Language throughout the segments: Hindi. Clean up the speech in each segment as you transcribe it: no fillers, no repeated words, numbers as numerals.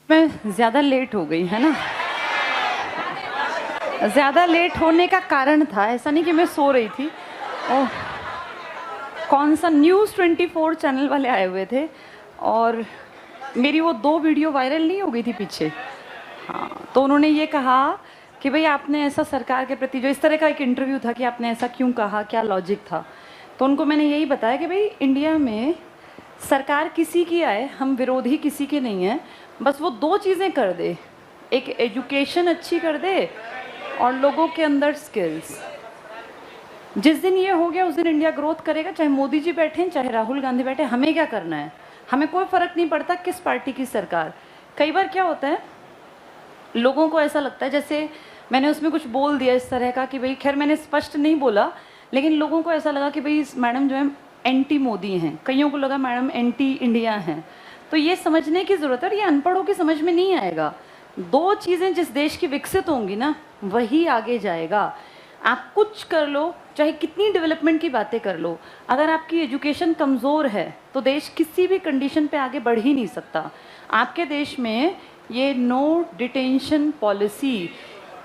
मैं ज़्यादा लेट हो गई है ना। ज़्यादा लेट होने का कारण था, ऐसा नहीं कि मैं सो रही थी। ओह, कौन सा न्यूज़ 24 चैनल वाले आए हुए थे और मेरी वो 2 वीडियो वायरल नहीं हो गई थी पीछे। हाँ, तो उन्होंने ये कहा कि भाई आपने ऐसा सरकार के प्रति, जो इस तरह का एक इंटरव्यू था कि आपने ऐसा क्यों कहा, क्या लॉजिक था। तो उनको मैंने यही बताया कि भाई इंडिया में सरकार किसी की आए, हम विरोधी किसी के नहीं हैं, बस वो 2 चीज़ें कर दे, एक एजुकेशन अच्छी कर दे और लोगों के अंदर स्किल्स। जिस दिन ये हो गया उस दिन इंडिया ग्रोथ करेगा, चाहे मोदी जी बैठे चाहे राहुल गांधी बैठे। हमें क्या करना है, हमें कोई फ़र्क नहीं पड़ता किस पार्टी की सरकार। कई बार क्या होता है, लोगों को ऐसा लगता है जैसे मैंने उसमें कुछ बोल दिया इस तरह का कि भाई, खैर मैंने स्पष्ट नहीं बोला, लेकिन लोगों को ऐसा लगा कि भाई मैडम जो है एंटी मोदी हैं, कईयों को लगा मैडम एंटी इंडिया हैं। तो ये समझने की ज़रूरत है और ये अनपढ़ों की समझ में नहीं आएगा। 2 चीज़ें जिस देश की विकसित होंगी ना, वही आगे जाएगा। आप कुछ कर लो, चाहे कितनी डेवलपमेंट की बातें कर लो, अगर आपकी एजुकेशन कमज़ोर है तो देश किसी भी कंडीशन पे आगे बढ़ ही नहीं सकता। आपके देश में ये नो डिटेंशन पॉलिसी,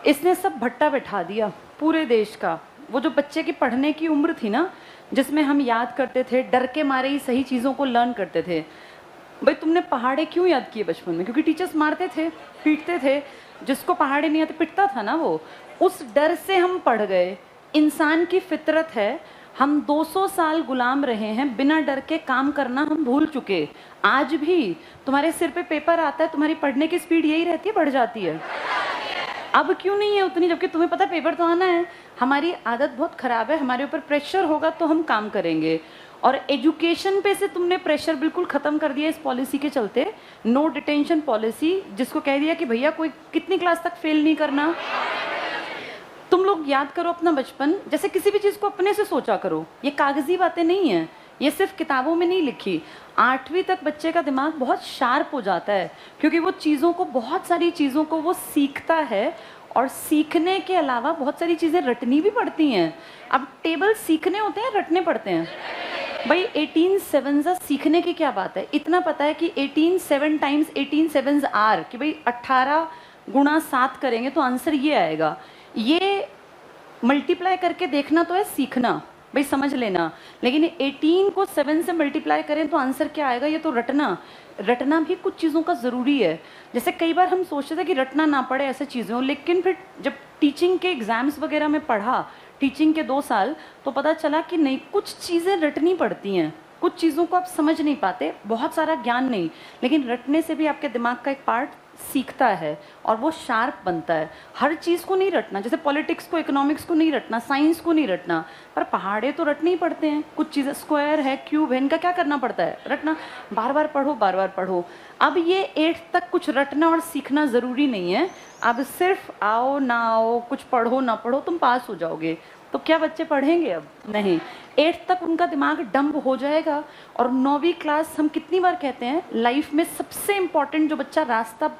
इसने सब भट्टा बैठा दिया पूरे देश का। वो जो बच्चे की पढ़ने की उम्र थी ना, जिसमें हम याद करते थे, डर के मारे ही सही चीज़ों को लर्न करते थे। भाई तुमने पहाड़े क्यों याद किए बचपन में? क्योंकि टीचर्स मारते थे, पीटते थे। जिसको पहाड़े नहीं आते पिटता था ना वो। उस डर से हम पढ़ गए। इंसान की फितरत है, हम 200 साल गुलाम रहे हैं, बिना डर के काम करना हम भूल चुके। आज भी तुम्हारे सिर पे पेपर आता है, तुम्हारी पढ़ने की स्पीड यही रहती है, बढ़ जाती है। अब क्यों नहीं है उतनी, जबकि तुम्हें पता पेपर तो आना है। हमारी आदत बहुत ख़राब है, हमारे ऊपर प्रेशर होगा तो हम काम करेंगे। और एजुकेशन पे से तुमने प्रेशर बिल्कुल ख़त्म कर दिया इस पॉलिसी के चलते, नो डिटेंशन पॉलिसी, जिसको कह दिया कि भैया कोई कितनी क्लास तक फेल नहीं करना। तुम लोग याद करो अपना बचपन, जैसे किसी भी चीज़ को अपने से सोचा करो। ये कागजी बातें नहीं हैं, ये सिर्फ किताबों में नहीं लिखी। 8वीं तक बच्चे का दिमाग बहुत शार्प हो जाता है, क्योंकि वो चीज़ों को, बहुत सारी चीज़ों को वो सीखता है। और सीखने के अलावा बहुत सारी चीज़ें रटनी भी पड़ती हैं। अब टेबल सीखने होते हैं, रटने पड़ते हैं। भाई 18 7 सीखने की क्या बात है? इतना पता है कि 18 7 टाइम्स 18 7 आर, कि भाई 18 गुणा 7 करेंगे तो आंसर ये आएगा। ये मल्टीप्लाई करके देखना तो है सीखना, भाई समझ लेना। लेकिन 18 को 7 से मल्टीप्लाई करें तो आंसर क्या आएगा, ये तो रटना। रटना भी कुछ चीज़ों का ज़रूरी है। जैसे कई बार हम सोचते थे कि रटना ना पड़े ऐसे चीज़ें, लेकिन फिर जब टीचिंग के एग्ज़ाम्स वगैरह में पढ़ा, टीचिंग के 2 साल, तो पता चला कि नहीं, कुछ चीज़ें रटनी पड़ती हैं। कुछ चीज़ों को आप समझ नहीं पाते, बहुत सारा ज्ञान नहीं, लेकिन रटने से भी आपके दिमाग का एक पार्ट सीखता है और वो शार्प बनता है। हर चीज़ को नहीं रटना, जैसे पॉलिटिक्स को, इकोनॉमिक्स को नहीं रटना, साइंस को नहीं रटना, पर पहाड़े तो रटने ही पड़ते हैं। कुछ चीज़ें, स्क्वायर है, क्यूब है, इनका क्या करना पड़ता है? रटना। बार बार पढ़ो, बार बार पढ़ो। अब ये 8th तक कुछ रटना और सीखना ज़रूरी नहीं है। अब सिर्फ आओ ना आओ, कुछ पढ़ो ना पढ़ो, तुम पास हो जाओगे। तो क्या बच्चे पढ़ेंगे? अब नहीं। 8th तक उनका दिमाग डंब हो जाएगा। और 9वीं क्लास, हम कितनी बार कहते हैं, लाइफ में सबसे इम्पॉर्टेंट जो बच्चा रास्ता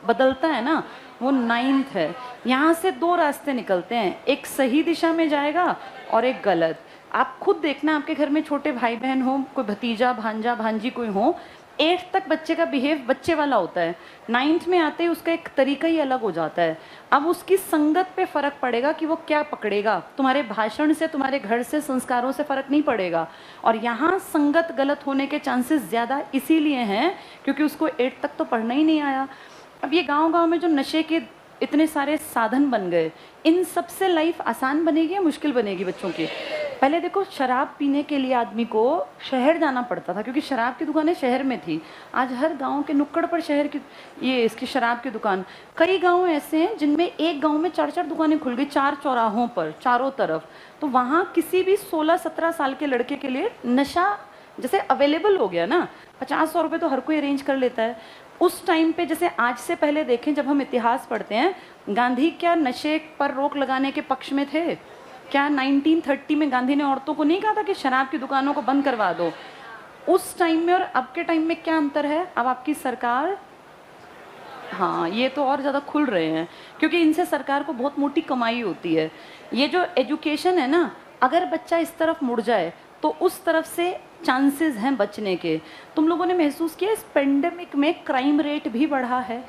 बदलता है ना, वो 9th है। यहाँ से 2 रास्ते निकलते हैं, एक सही दिशा में जाएगा और एक गलत। आप खुद देखना, आपके घर में छोटे भाई बहन हो, कोई भतीजा भांजा भांजी कोई हो, 8th तक बच्चे का बिहेव बच्चे वाला होता है। 9th में आते ही उसका एक तरीका ही अलग हो जाता है। अब उसकी संगत पे फ़र्क पड़ेगा कि वो क्या पकड़ेगा। तुम्हारे भाषण से, तुम्हारे घर से, संस्कारों से फ़र्क नहीं पड़ेगा। और यहाँ संगत गलत होने के चांसेस ज़्यादा इसीलिए हैं क्योंकि उसको 8th तक तो पढ़ना ही नहीं आया। अब ये गांव-गांव में जो नशे के इतने सारे साधन बन गए, इन सब से लाइफ आसान बनेगी या मुश्किल बनेगी बच्चों की? पहले देखो, शराब पीने के लिए आदमी को शहर जाना पड़ता था, क्योंकि शराब की दुकानें शहर में थी। आज हर गांव के नुक्कड़ पर शहर की, ये इसकी शराब की दुकान। कई गांव ऐसे हैं जिनमें एक गांव में 4-4 दुकानें खुल गई, 4 चौराहों पर, चारों तरफ। तो वहाँ किसी भी 16-17 साल के लड़के के लिए नशा जैसे अवेलेबल हो गया ना। 50-100 रुपये तो हर कोई अरेंज कर लेता है। उस टाइम पे, जैसे आज से पहले देखें, जब हम इतिहास पढ़ते हैं, गांधी क्या नशे पर रोक लगाने के पक्ष में थे? क्या 1930 में गांधी ने औरतों को नहीं कहा था कि शराब की दुकानों को बंद करवा दो? उस टाइम में और अब के टाइम में क्या अंतर है? अब आपकी सरकार, हाँ, ये तो और ज़्यादा खुल रहे हैं, क्योंकि इनसे सरकार को बहुत मोटी कमाई होती है। ये जो एजुकेशन है ना, अगर बच्चा इस तरफ मुड़ जाए तो उस तरफ से चांसेस हैं बचने के। तुम लोगों ने महसूस किया इस पेंडेमिक में क्राइम रेट भी बढ़ा है?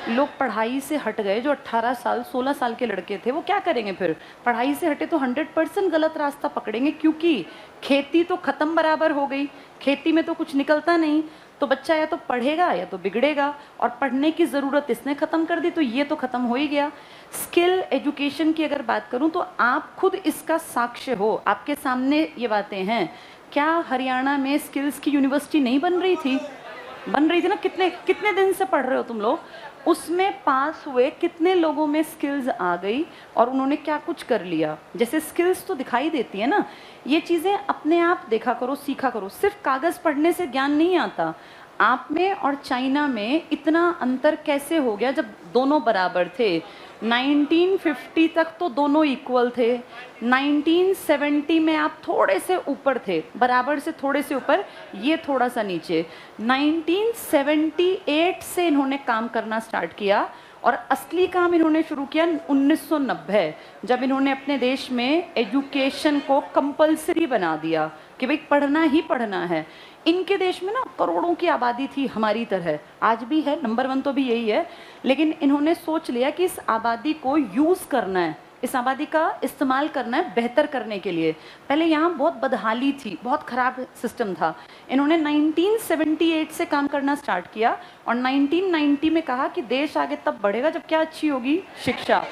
लोग पढ़ाई से हट गए। जो 18 साल 16 साल के लड़के थे वो क्या करेंगे फिर? पढ़ाई से हटे तो 100% गलत रास्ता पकड़ेंगे, क्योंकि खेती तो ख़त्म बराबर हो गई। खेती में तो कुछ निकलता नहीं, तो बच्चा या तो पढ़ेगा या तो बिगड़ेगा, और पढ़ने की ज़रूरत इसने ख़त्म कर दी, तो ये तो ख़त्म हो ही गया। स्किल एजुकेशन की अगर बात करूं तो आप खुद इसका साक्ष्य हो, आपके सामने ये बातें हैं। क्या हरियाणा में स्किल्स की यूनिवर्सिटी नहीं बन रही थी? बन रही थी ना। कितने कितने दिन से पढ़ रहे हो तुम लोग? उसमें पास हुए कितने लोगों में स्किल्स आ गई और उन्होंने क्या कुछ कर लिया। जैसे स्किल्स तो दिखाई देती है ना, ये चीज़ें अपने आप देखा करो, सीखा करो। सिर्फ कागज़ पढ़ने से ज्ञान नहीं आता। आप में और चाइना में इतना अंतर कैसे हो गया जब दोनों बराबर थे? 1950 तक तो दोनों इक्वल थे। 1970 में आप थोड़े से ऊपर थे, बराबर से थोड़े से ऊपर, ये थोड़ा सा नीचे। 1978 से इन्होंने काम करना स्टार्ट किया और असली काम इन्होंने शुरू किया 1990, जब इन्होंने अपने देश में एजुकेशन को कंपलसरी बना दिया कि भाई पढ़ना ही पढ़ना है। इनके देश में ना करोड़ों की आबादी थी हमारी तरह, आज भी है, नंबर 1 तो भी यही है। लेकिन इन्होंने सोच लिया कि इस आबादी को यूज़ करना है, इस आबादी का इस्तेमाल करना है बेहतर करने के लिए। पहले यहाँ बहुत बदहाली थी, बहुत ख़राब सिस्टम था। इन्होंने 1978 से काम करना स्टार्ट किया और 1990 में कहा कि देश आगे तब बढ़ेगा जब क्या अच्छी होगी शिक्षा,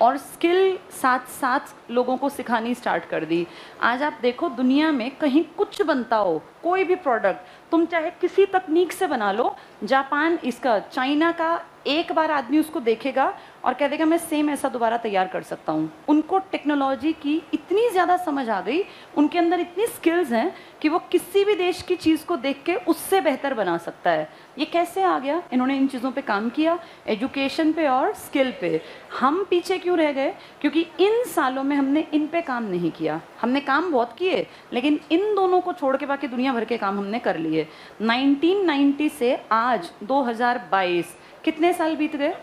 और स्किल साथ साथ लोगों को सिखानी स्टार्ट कर दी। आज आप देखो दुनिया में कहीं कुछ बनता हो, कोई भी प्रोडक्ट तुम चाहे किसी तकनीक से बना लो, जापान इसका, चाइना का, एक बार आदमी उसको देखेगा और कह देगा मैं सेम ऐसा दोबारा तैयार कर सकता हूँ। उनको टेक्नोलॉजी की इतनी ज़्यादा समझ आ गई, उनके अंदर इतनी स्किल्स हैं कि वो किसी भी देश की चीज़ को देख के उससे बेहतर बना सकता है। ये कैसे आ गया? इन्होंने इन चीज़ों पे काम किया, एजुकेशन पे और स्किल पे। हम पीछे क्यों रह गए? क्योंकि इन सालों में हमने इन पे काम नहीं किया। हमने काम बहुत किए, लेकिन इन दोनों को छोड़ के बाकी दुनिया भर के काम हमने कर लिए। 1990 से आज 2022 कितने साल बीत गए?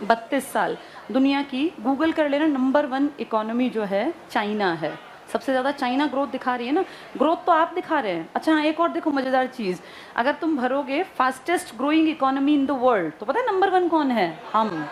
32 साल। दुनिया की, गूगल कर लेना, नंबर 1 इकोनॉमी जो है चाइना है। सबसे ज़्यादा चाइना ग्रोथ दिखा रही है ना। ग्रोथ तो आप दिखा रहे हैं। अच्छा हाँ, एक और देखो मज़ेदार चीज़, अगर तुम भरोगे fastest growing economy in the world, तो पता है नंबर 1 कौन है? हम।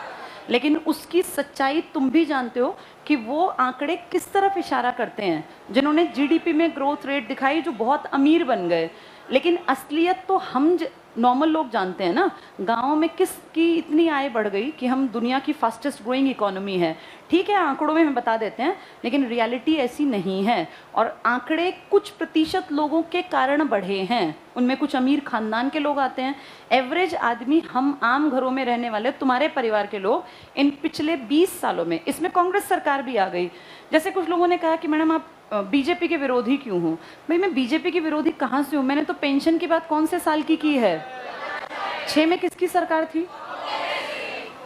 लेकिन उसकी सच्चाई तुम भी जानते हो कि वो आंकड़े किस तरफ इशारा करते हैं। जिन्होंने जीडीपी में ग्रोथ रेट दिखाई, जो बहुत अमीर बन गए, लेकिन असलियत तो हम नॉर्मल लोग जानते हैं ना। गाँव में किसकी इतनी आय बढ़ गई कि हम दुनिया की फास्टेस्ट ग्रोइंग इकोनॉमी है। ठीक है, आंकड़ों में हम बता देते हैं, लेकिन रियलिटी ऐसी नहीं है। और आंकड़े कुछ प्रतिशत लोगों के कारण बढ़े हैं, उनमें कुछ अमीर खानदान के लोग आते हैं। एवरेज आदमी, हम आम घरों में रहने वाले, तुम्हारे परिवार के लोग, इन पिछले 20 सालों में, इसमें कांग्रेस सरकार भी आ गई। जैसे कुछ लोगों ने कहा कि मैडम आप बीजेपी के विरोधी क्यों हो? भाई मैं बीजेपी की विरोधी कहाँ से हूँ? मैंने तो पेंशन की बात कौन से साल की है? 6 में किसकी सरकार थी?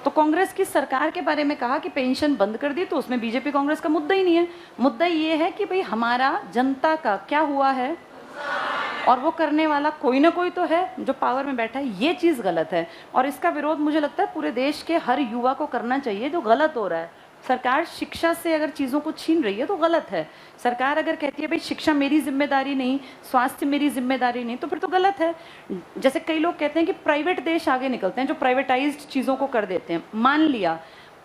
तो कांग्रेस की सरकार के बारे में कहा कि पेंशन बंद कर दी, तो उसमें बीजेपी कांग्रेस का मुद्दा ही नहीं है। मुद्दा ये है कि भाई हमारा जनता का क्या हुआ है, और वो करने वाला कोई ना कोई तो है जो पावर में बैठा है। ये चीज़ गलत है, और इसका विरोध मुझे लगता है पूरे देश के हर युवा को करना चाहिए जो गलत हो रहा है। सरकार शिक्षा से अगर चीज़ों को छीन रही है तो गलत है। सरकार अगर कहती है भाई शिक्षा मेरी जिम्मेदारी नहीं, स्वास्थ्य मेरी जिम्मेदारी नहीं, तो फिर तो गलत है। जैसे कई लोग कहते हैं कि प्राइवेट देश आगे निकलते हैं जो प्राइवेटाइज्ड चीज़ों को कर देते हैं। मान लिया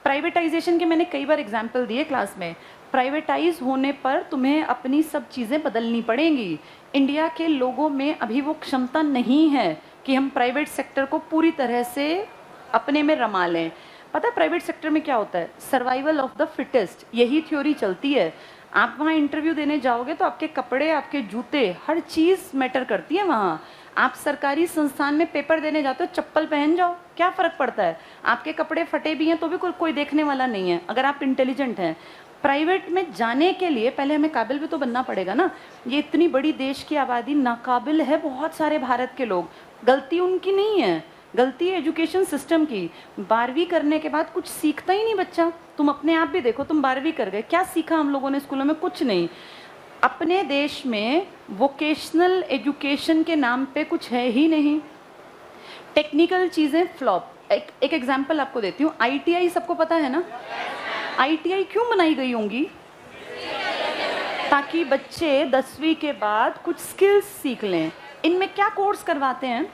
प्राइवेटाइजेशन के मैंने कई बार एग्जाम्पल दिए क्लास में। प्राइवेटाइज होने पर तुम्हें अपनी सब चीज़ें बदलनी पड़ेंगी। इंडिया के लोगों में अभी वो क्षमता नहीं है कि हम प्राइवेट सेक्टर को पूरी तरह से अपने में रमा लें। पता है प्राइवेट सेक्टर में क्या होता है? सर्वाइवल ऑफ द फिटेस्ट, यही थ्योरी चलती है। आप वहाँ इंटरव्यू देने जाओगे तो आपके कपड़े, आपके जूते, हर चीज़ मैटर करती है वहाँ। आप सरकारी संस्थान में पेपर देने जाते हो, चप्पल पहन जाओ, क्या फ़र्क पड़ता है? आपके कपड़े फटे भी हैं तो भी कोई देखने वाला नहीं है, अगर आप इंटेलिजेंट हैं। प्राइवेट में जाने के लिए पहले हमें काबिल भी तो बनना पड़ेगा ना। ये इतनी बड़ी देश की आबादी नाकाबिल है, बहुत सारे भारत के लोग। गलती उनकी नहीं है, गलती है एजुकेशन सिस्टम की। 12वीं करने के बाद कुछ सीखता ही नहीं बच्चा। तुम अपने आप भी देखो, तुम 12वीं कर गए, क्या सीखा हम लोगों ने स्कूलों में? कुछ नहीं। अपने देश में वोकेशनल एजुकेशन के नाम पे कुछ है ही नहीं। टेक्निकल चीज़ें फ्लॉप। एक एग्जांपल आपको देती हूँ। आईटीआई सबको पता है ना? आईटीआई क्यों बनाई गई होंगी? ताकि बच्चे 10वीं के बाद कुछ स्किल्स सीख लें। इनमें क्या कोर्स करवाते हैं?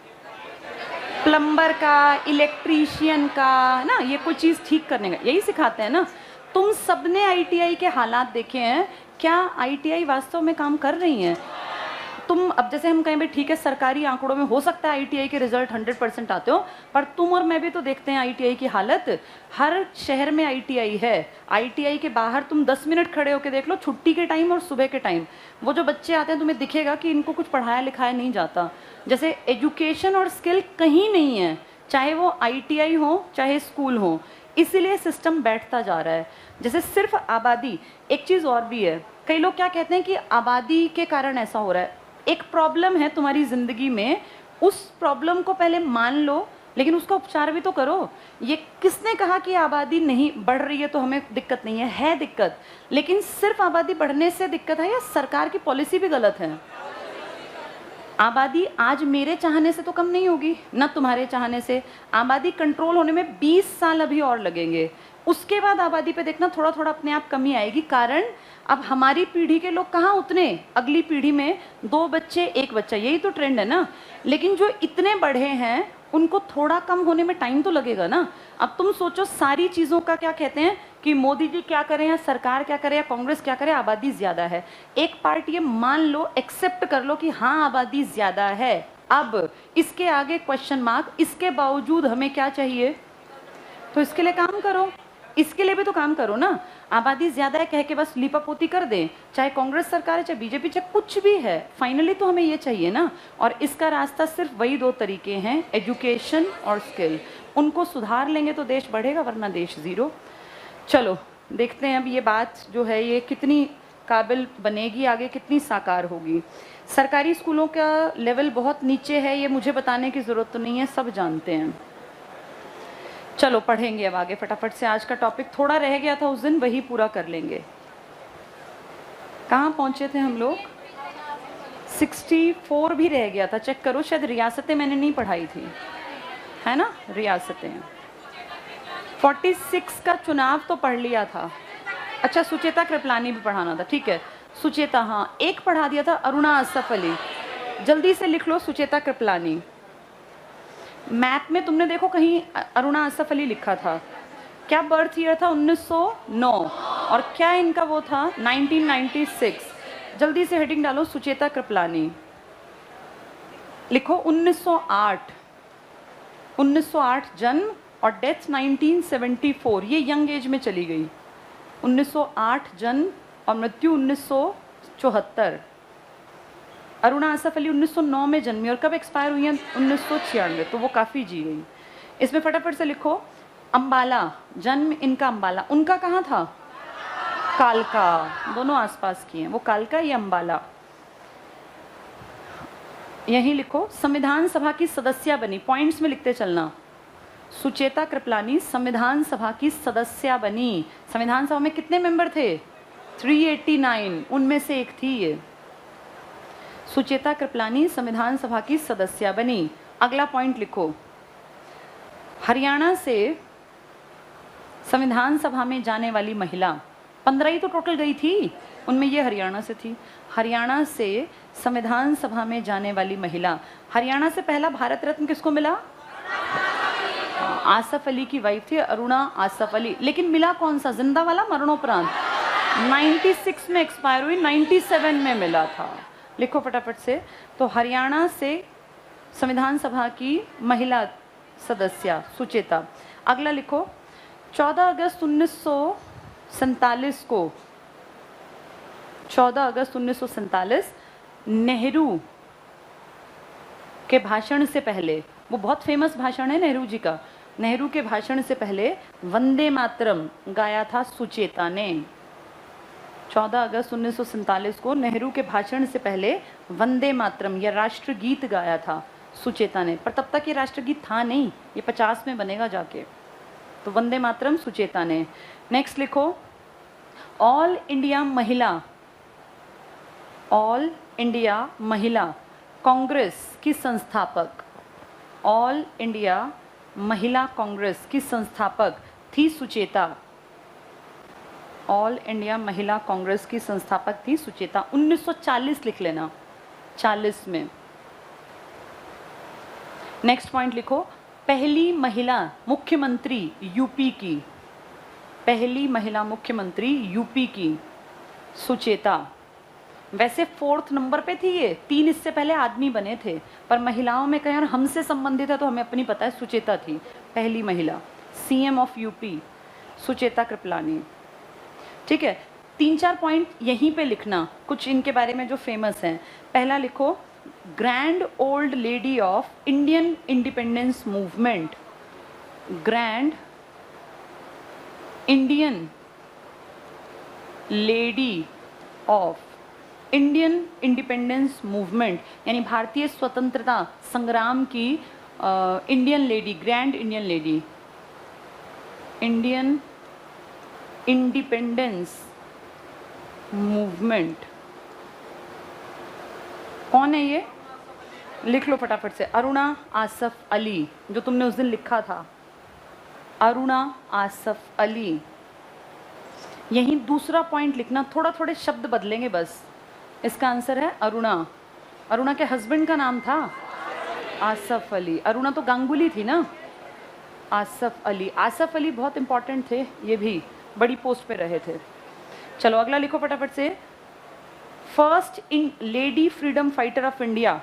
प्लम्बर का, इलेक्ट्रीशियन का, ना, ये कोई चीज़ ठीक करने का, यही सिखाते हैं ना। तुम सबने आईटीआई के हालात देखे हैं, क्या आईटीआई वास्तव में काम कर रही हैं? तुम अब जैसे हम कहें भाई ठीक है, सरकारी आंकड़ों में हो सकता है आईटीआई के रिजल्ट 100% आते हो, पर तुम और मैं भी तो देखते हैं आईटीआई की हालत। हर शहर में आईटीआई है। आईटीआई के बाहर तुम 10 मिनट खड़े होकर देख लो, छुट्टी के टाइम और सुबह के टाइम, वो जो बच्चे आते हैं तुम्हें दिखेगा कि इनको कुछ पढ़ाया लिखाया नहीं जाता। जैसे एजुकेशन और स्किल कहीं नहीं है, चाहे वो आईटीआई हो चाहे स्कूल हो, इसीलिए सिस्टम बैठता जा रहा है। जैसे सिर्फ आबादी, एक चीज़ और भी है, कई लोग क्या कहते हैं कि आबादी के कारण ऐसा हो रहा है। एक प्रॉब्लम है तुम्हारी ज़िंदगी में, उस प्रॉब्लम को पहले मान लो, लेकिन उसका उपचार भी तो करो। ये किसने कहा कि आबादी नहीं बढ़ रही है तो हमें दिक्कत नहीं है? है दिक्कत, लेकिन सिर्फ आबादी बढ़ने से दिक्कत है या सरकार की पॉलिसी भी गलत है? आबादी आज मेरे चाहने से तो कम नहीं होगी, ना तुम्हारे चाहने से। आबादी कंट्रोल होने में 20 साल अभी और लगेंगे। उसके बाद आबादी पे देखना थोड़ा थोड़ा अपने आप कमी आएगी, कारण अब हमारी पीढ़ी के लोग कहाँ उतने, अगली पीढ़ी में 2 बच्चे 1 बच्चा, यही तो ट्रेंड है ना। लेकिन जो इतने बढ़े हैं उनको थोड़ा कम होने में टाइम तो लगेगा ना। अब तुम सोचो, सारी चीज़ों का क्या कहते हैं कि मोदी जी क्या करें या सरकार क्या करे या कांग्रेस क्या करे, आबादी ज़्यादा है। एक पार्ट ये मान लो, एक्सेप्ट कर लो कि हाँ आबादी ज़्यादा है, अब इसके आगे क्वेश्चन मार्क, इसके बावजूद हमें क्या चाहिए? तो इसके लिए काम करो, इसके लिए भी तो काम करो ना। आबादी ज़्यादा है कह के बस लीपापोती कर दें, चाहे कांग्रेस सरकार है चाहे बीजेपी, चाहे कुछ भी है, फाइनली तो हमें ये चाहिए ना। और इसका रास्ता सिर्फ वही 2 तरीके हैं, एजुकेशन और स्किल। उनको सुधार लेंगे तो देश बढ़ेगा, वरना देश ज़ीरो। चलो देखते हैं अब ये बात जो है ये कितनी काबिल बनेगी, आगे कितनी साकार होगी। सरकारी स्कूलों का लेवल बहुत नीचे है, ये मुझे बताने की ज़रूरत तो नहीं है, सब जानते हैं। चलो पढ़ेंगे अब आगे फटाफट से। आज का टॉपिक थोड़ा रह गया था उस दिन, वही पूरा कर लेंगे। कहाँ पहुँचे थे हम लोग? 64 भी रह गया था, चेक करो, शायद रियासतें मैंने नहीं पढ़ाई थी, है ना, रियासतें। 46 का चुनाव तो पढ़ लिया था। अच्छा, सुचेता कृपलानी भी पढ़ाना था, ठीक है। सुचेता, हाँ, एक पढ़ा दिया था, अरुणा असफ अली। जल्दी से लिख लो सुचेता कृपलानी। मैप में तुमने देखो कहीं अरुणा असफ अली लिखा था, क्या बर्थ ईयर था? 1909, और क्या इनका वो था? 1996। जल्दी से हेडिंग डालो सुचेता कृपलानी, लिखो 1908। 1908 जन्म और डेथ 1974, ये यंग एज में चली गई। 1908 जन्म और मृत्यु 1974। अरुणा असफ अली 1909 में जन्मी और कब एक्सपायर हुई हैं? 1996, तो वो काफ़ी जी गई। इसमें फटाफट से लिखो अंबाला, जन्म इनका अंबाला, उनका कहाँ था? कालका, दोनों आसपास की हैं, वो कालका, ये अंबाला। यहीं लिखो संविधान सभा की सदस्य बनी, पॉइंट्स में लिखते चलना। सुचेता कृपलानी संविधान सभा की सदस्य बनी। संविधान सभा में कितने मेंबर थे? 389, उनमें से एक थी ये। सुचेता कृपलानी संविधान सभा की सदस्य बनी। अगला पॉइंट लिखो, हरियाणा से संविधान सभा में जाने वाली महिला, 15 ही तो टोटल गई थी, उनमें ये हरियाणा से थी। हरियाणा से संविधान सभा में जाने वाली महिला। हरियाणा से पहला भारत रत्न किसको मिला? आसफ अली की वाइफ थी अरुणा आसफ अली। लेकिन मिला कौन सा? जिंदा वाला, मरणोपरांत? 96 में एक्सपायर हुई, 97 में मिला था। लिखो फटाफट से। तो हरियाणा से संविधान सभा की महिला सदस्य सुचेता। अगला लिखो 14 अगस्त 1947 को, 14 अगस्त 1947 नेहरू के भाषण से पहले, वो बहुत फेमस भाषण है नेहरू जी का, नेहरू के भाषण से पहले वंदे मातरम गाया था सुचेता ने। 14 अगस्त 1947 को नेहरू के भाषण से पहले वंदे मातरम या राष्ट्रगीत गाया था सुचेता ने, पर तब तक ये राष्ट्रगीत था नहीं, ये 50 में बनेगा जाके। तो वंदे मातरम सुचेता ने। नेक्स्ट लिखो ऑल इंडिया महिला, ऑल इंडिया महिला कांग्रेस की संस्थापक, ऑल इंडिया महिला कांग्रेस की संस्थापक थी सुचेता। ऑल इंडिया महिला कांग्रेस की संस्थापक थी सुचेता। 1940 लिख लेना, 40 में। नेक्स्ट पॉइंट लिखो, पहली महिला मुख्यमंत्री यूपी की, पहली महिला मुख्यमंत्री यूपी की सुचेता। वैसे 4th नंबर पे थी ये, 3 इससे पहले आदमी बने थे, पर महिलाओं में कहीं और हमसे संबंधित है तो हमें अपनी पता है, सुचेता थी पहली महिला CM of UP, Sucheta Kripalani. ठीक है, 3-4 पॉइंट यहीं पे लिखना, कुछ इनके बारे में जो फेमस हैं। पहला लिखो, grand old lady of Indian independence movement, grand Indian lady of Indian independence movement, यानी भारतीय स्वतंत्रता संग्राम की Indian lady, grand Indian lady, Indian independence movement. कौन है ये? लिख लो फटाफट से, अरुणा आसफ अली, जो तुमने उस दिन लिखा था, अरुणा आसफ अली। यही दूसरा पॉइंट लिखना, थोड़ा थोड़े शब्द बदलेंगे बस। इसका आंसर है अरुणा। अरुणा के हस्बैंड का नाम था आसफ अली। अरुणा तो गांगुली थी ना। आसफ अली, आसफ अली बहुत इंपॉर्टेंट थे, ये भी बड़ी पोस्ट पे रहे थे। चलो अगला लिखो फटाफट से, first in lady freedom fighter of India,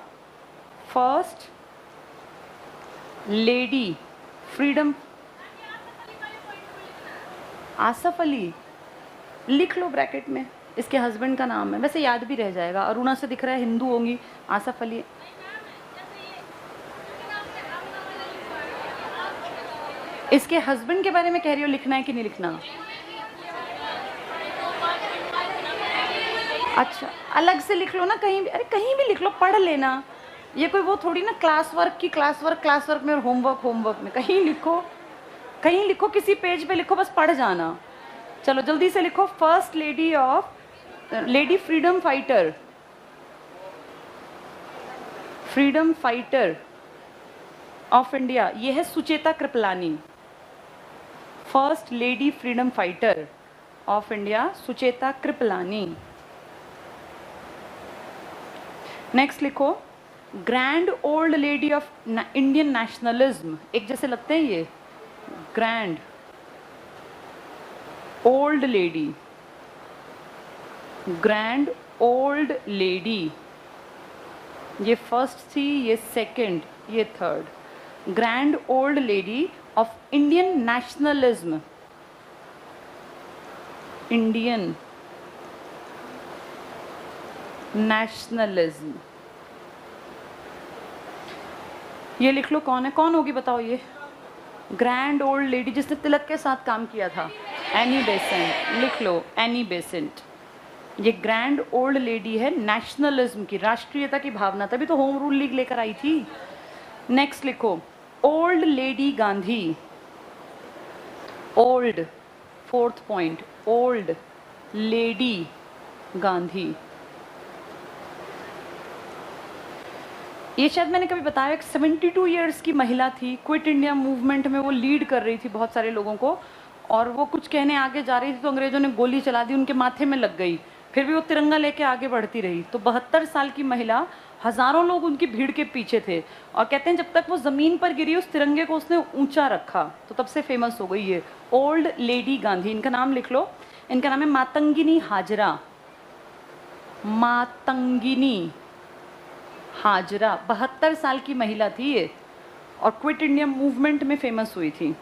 first lady freedom, Asaf Ali लिख लो ब्रैकेट में, इसके हस्बैंड का नाम है, वैसे याद भी रह जाएगा। अरुणा से दिख रहा है हिंदू होंगी, आसफ अली। इसके हस्बैंड के बारे में कह रही हो, लिखना है कि नहीं लिखना? अच्छा अलग से लिख लो ना कहीं भी, अरे कहीं भी लिख लो, पढ़ लेना। ये कोई वो थोड़ी ना क्लास वर्क की, क्लास वर्क में और होमवर्क में, कहीं लिखो, कहीं लिखो, किसी पेज पे लिखो, बस पढ़ जाना। चलो जल्दी से लिखो, first lady of, lady freedom fighter, freedom fighter of India, ये है Sucheta Kripalani. First lady freedom fighter of India, Sucheta Kripalani. Next लिखो, grand old lady of Indian nationalism, एक जैसे लगते हैं ये, grand old lady, grand old lady, ये फर्स्ट थी, ये सेकंड, ये third. Grand old lady of Indian nationalism, Indian nationalism, ये लिख लो। कौन है, कौन होगी बताओ ये? ग्रैंड ओल्ड लेडी जिसने तिलक के साथ काम किया था, एनी बेसेंट, लिख लो एनी बेसेंट। ये ग्रैंड ओल्ड लेडी है नेशनलिज्म की, राष्ट्रीयता की भावना, तभी तो होम रूल लीग लेकर आई थी। नेक्स्ट लिखो, old lady Gandhi, old, 4th point, old lady Gandhi. ये शायद मैंने कभी बताया, एक 72 ईयर्स की महिला थी, क्विट इंडिया मूवमेंट में वो लीड कर रही थी बहुत सारे लोगों को, और वो कुछ कहने आगे जा रही थी तो अंग्रेजों ने गोली चला दी, उनके माथे में लग गई, फिर भी वो तिरंगा लेके आगे बढ़ती रही। तो 72 साल की महिला, हजारों लोग उनकी भीड़ के पीछे थे, और कहते हैं जब तक वो ज़मीन पर गिरी उस तिरंगे को उसने ऊंचा रखा, तो तब से फेमस हो गई ये ओल्ड लेडी गांधी। इनका नाम लिख लो, इनका नाम है मातंगिनी हाजरा, मातंगिनी हाजरा। 72 साल की महिला थी ये, और क्विट इंडिया मूवमेंट में फेमस हुई थी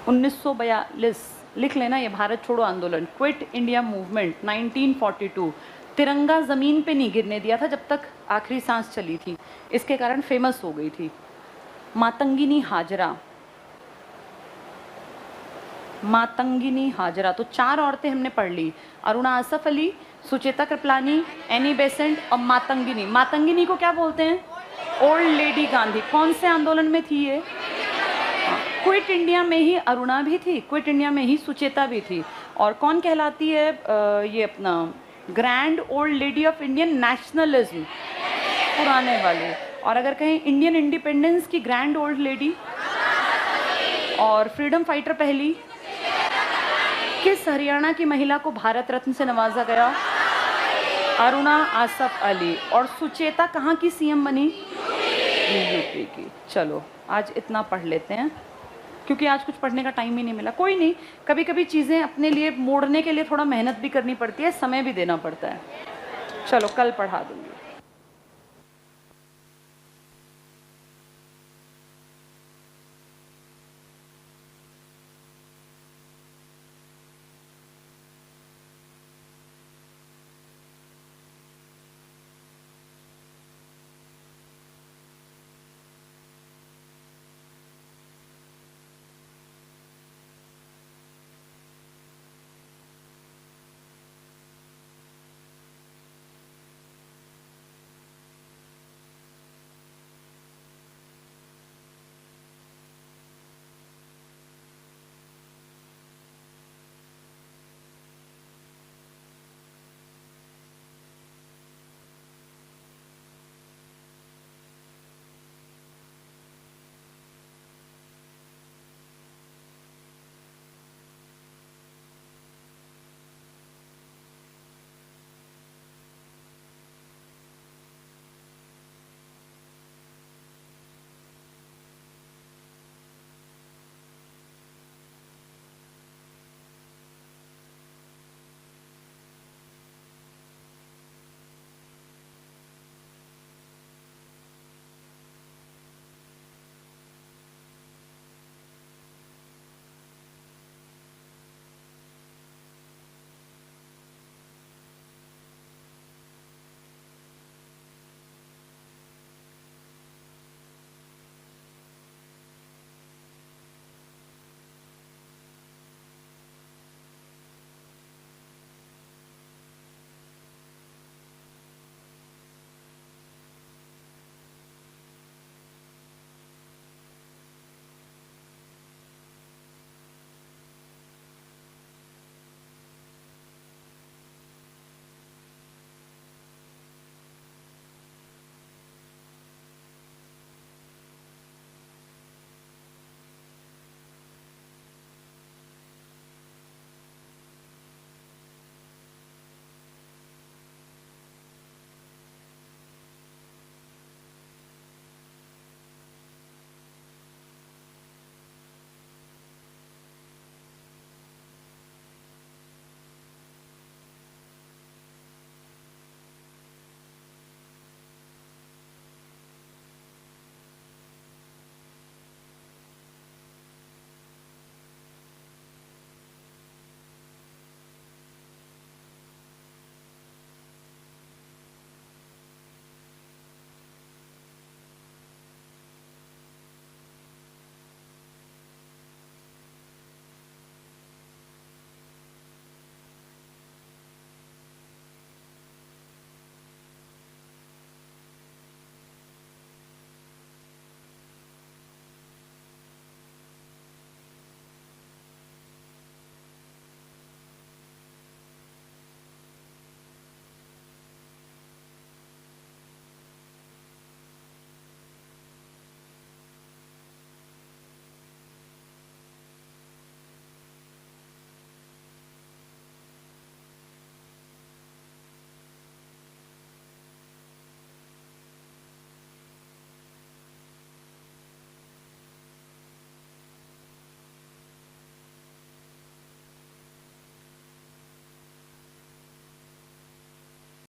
1942, लिख लेना ये, भारत छोड़ो आंदोलन, क्विट इंडिया मूवमेंट 1942। तिरंगा ज़मीन पे नहीं गिरने दिया था जब तक आखिरी सांस चली थी, इसके कारण फेमस हो गई थी। मातंगिनी हाजरा, मातंगिनी हाजरा। तो 4 औरतें हमने पढ़ ली, अरुणा आसफ अली, सुचेता कृपलानी, एनी बेसेंट और मातंगिनी। मातंगिनी को क्या बोलते हैं? Old lady Gandhi. कौन से आंदोलन में थी ये? क्विट इंडिया में ही अरुणा भी थी, क्विट इंडिया में ही सुचेता भी थी। और कौन कहलाती है ये अपना grand old lady of Indian nationalism, पुराने वाले। और अगर कहें इंडियन इंडिपेंडेंस की ग्रैंड ओल्ड लेडी और फ्रीडम फाइटर पहली किस हरियाणा की महिला को भारत रत्न से नवाजा गया? अरुणा आसफ अली। और सुचेता कहाँ की सीएम बनी? यूपी की। चलो आज इतना पढ़ लेते हैं क्योंकि आज कुछ पढ़ने का टाइम ही नहीं मिला। कोई नहीं, कभी कभी चीज़ें अपने लिए मोड़ने के लिए थोड़ा मेहनत भी करनी पड़ती है, समय भी देना पड़ता है। चलो कल पढ़ा दूंगी।